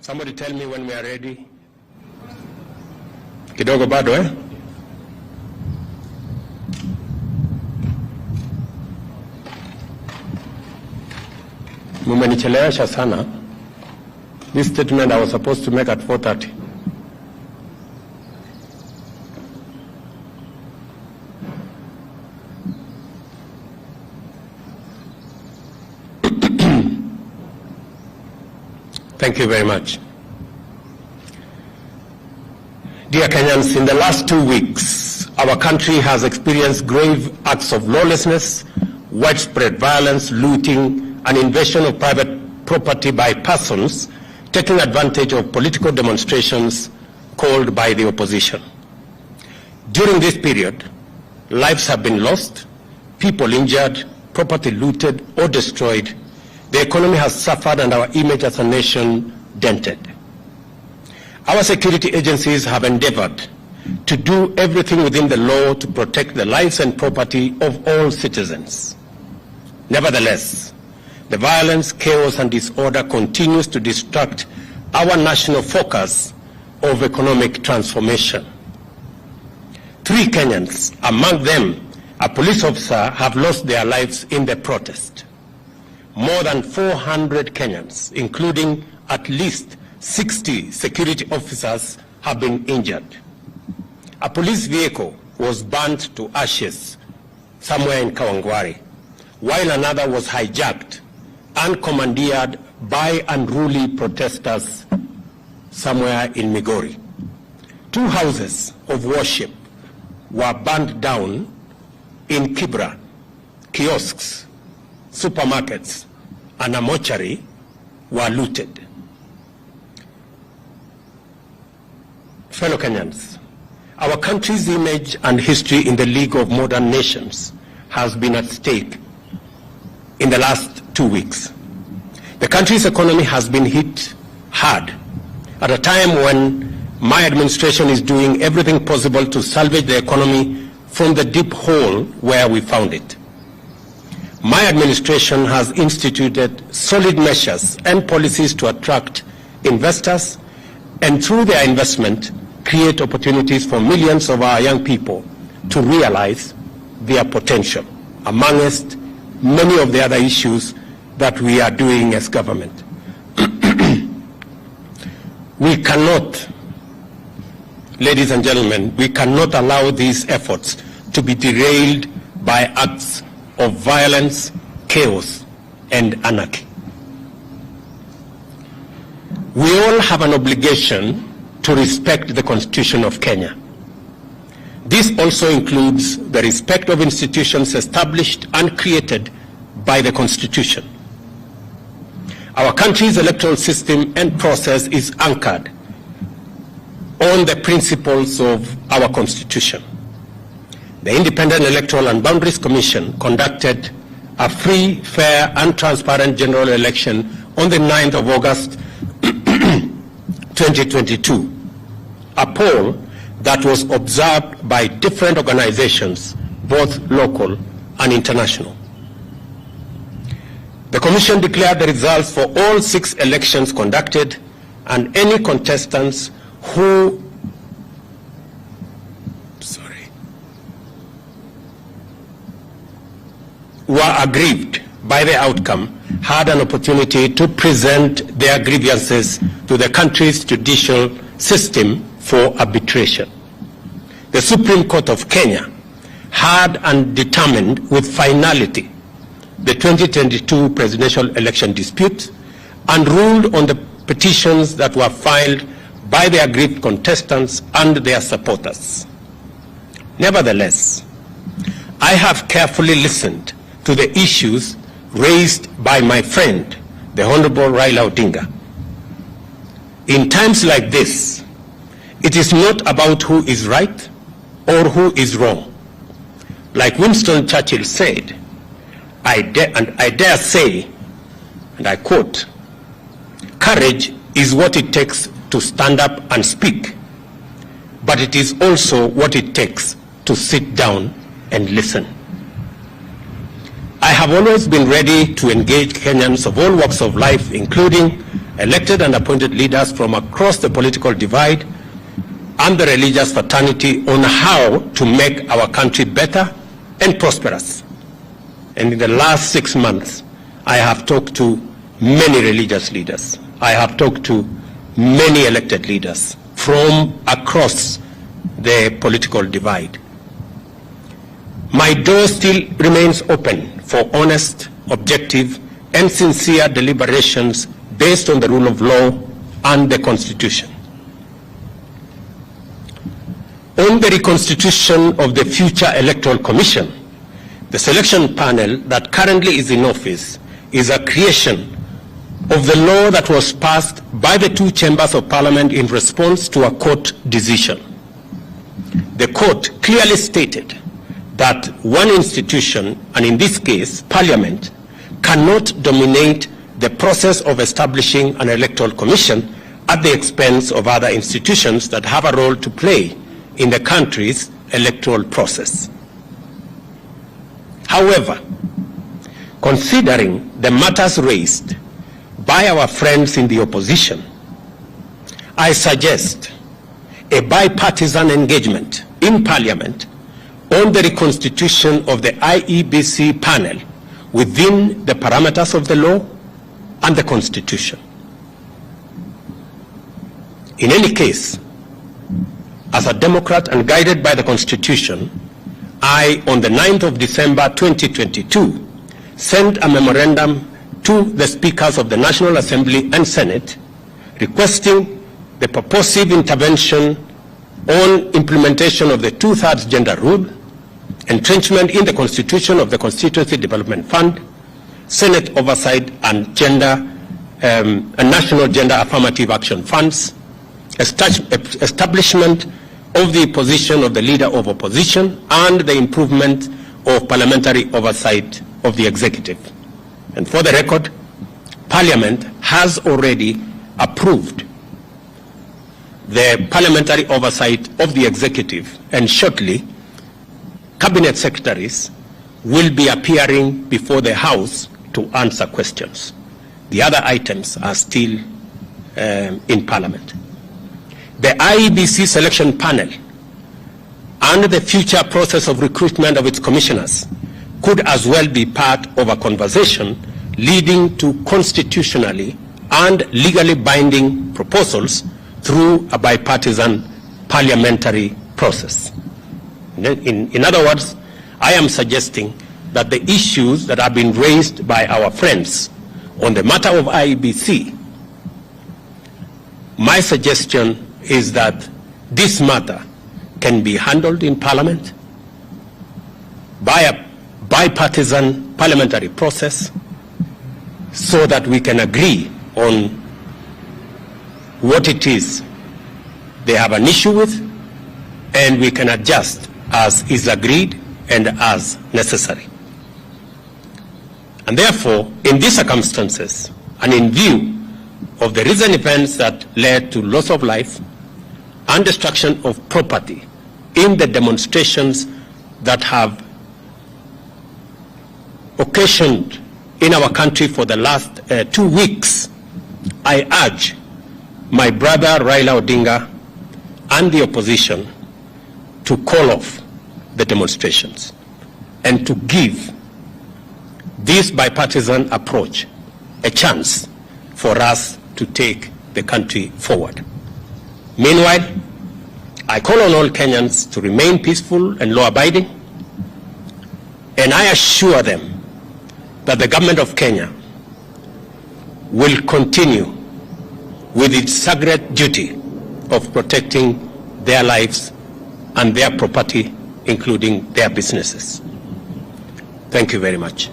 Somebody tell me when we are ready. Kidogo bado Mumenichelewesha sana. This statement I was supposed to make at 4:30. Thank you very much. Dear Kenyans, in the last 2 weeks, our country has experienced grave acts of lawlessness, widespread violence, looting, and invasion of private property by persons taking advantage of political demonstrations called by the opposition. During this period, lives have been lost, people injured, property looted or destroyed. The economy has suffered and our image as a nation dented. Our security agencies have endeavored to do everything within the law to protect the lives and property of all citizens. Nevertheless, the violence, chaos, and disorder continues to distract our national focus of economic transformation. 3 Kenyans, among them a police officer, have lost their lives in the protest. More than 400 Kenyans, including at least 60 security officers, have been injured. A police vehicle was burnt to ashes somewhere in Kawangware, while another was hijacked and commandeered by unruly protesters somewhere in Migori. 2 houses of worship were burned down in Kibra. Kiosks, supermarkets, and a mortuary were looted. Fellow Kenyans, our country's image and history in the League of Modern Nations has been at stake in the last 2 weeks. The country's economy has been hit hard at a time when my administration is doing everything possible to salvage the economy from the deep hole where we found it. My administration has instituted solid measures and policies to attract investors and through their investment create opportunities for millions of our young people to realize their potential, amongst many of the other issues that we are doing as government. We cannot, ladies and gentlemen, we cannot allow these efforts to be derailed by acts of violence, chaos, and anarchy. We all have an obligation to respect the Constitution of Kenya. This also includes the respect of institutions established and created by the Constitution. Our country's electoral system and process is anchored on the principles of our Constitution. The Independent Electoral and Boundaries Commission conducted a free, fair, and transparent general election on the 9th of August 2022, a poll that was observed by different organizations, both local and international. The Commission declared the results for all 6 elections conducted, and any contestants who were aggrieved by the outcome had an opportunity to present their grievances to the country's judicial system for arbitration. The Supreme Court of Kenya had and determined with finality the 2022 presidential election dispute and ruled on the petitions that were filed by the aggrieved contestants and their supporters. Nevertheless, I have carefully listened to the issues raised by my friend, the Honorable Raila Odinga. In times like this, it is not about who is right or who is wrong. Like Winston Churchill said, I dare say, and I quote, "Courage is what it takes to stand up and speak, but it is also what it takes to sit down and listen." I have always been ready to engage Kenyans of all walks of life, including elected and appointed leaders from across the political divide and the religious fraternity on how to make our country better and prosperous. And in the last 6 months, I have talked to many religious leaders. I have talked to many elected leaders from across the political divide. My door still remains open for honest, objective, and sincere deliberations based on the rule of law and the Constitution. On the reconstitution of the future Electoral Commission, the selection panel that currently is in office is a creation of the law that was passed by the two chambers of Parliament in response to a court decision. The court clearly stated that one institution, and in this case, Parliament, cannot dominate the process of establishing an electoral commission at the expense of other institutions that have a role to play in the country's electoral process. However, considering the matters raised by our friends in the opposition, I suggest a bipartisan engagement in Parliament on the reconstitution of the IEBC panel within the parameters of the law and the Constitution. In any case, as a Democrat and guided by the Constitution, I, on the 9th of December 2022, sent a memorandum to the Speakers of the National Assembly and Senate requesting the purposive intervention on implementation of the 2/3 gender rule, entrenchment in the Constitution of the Constituency Development Fund, Senate oversight and national gender affirmative action funds, establishment of the position of the Leader of Opposition, and the improvement of parliamentary oversight of the executive. And for the record, Parliament has already approved the parliamentary oversight of the executive, and shortly, cabinet secretaries will be appearing before the House to answer questions. The other items are still in Parliament. The IEBC selection panel and the future process of recruitment of its commissioners could as well be part of a conversation leading to constitutionally and legally binding proposals through a bipartisan parliamentary process. In other words, I am suggesting that the issues that have been raised by our friends on the matter of IEBC, my suggestion is that this matter can be handled in Parliament by a bipartisan parliamentary process so that we can agree on what it is they have an issue with, and we can adjust as is agreed and as necessary. And therefore, in these circumstances, and in view of the recent events that led to loss of life and destruction of property in the demonstrations that have occasioned in our country for the last 2 weeks, I urge my brother Raila Odinga and the opposition to call off the demonstrations and to give this bipartisan approach a chance for us to take the country forward. Meanwhile, I call on all Kenyans to remain peaceful and law-abiding, and I assure them that the government of Kenya will continue with its sacred duty of protecting their lives and their property, including their businesses. Thank you very much.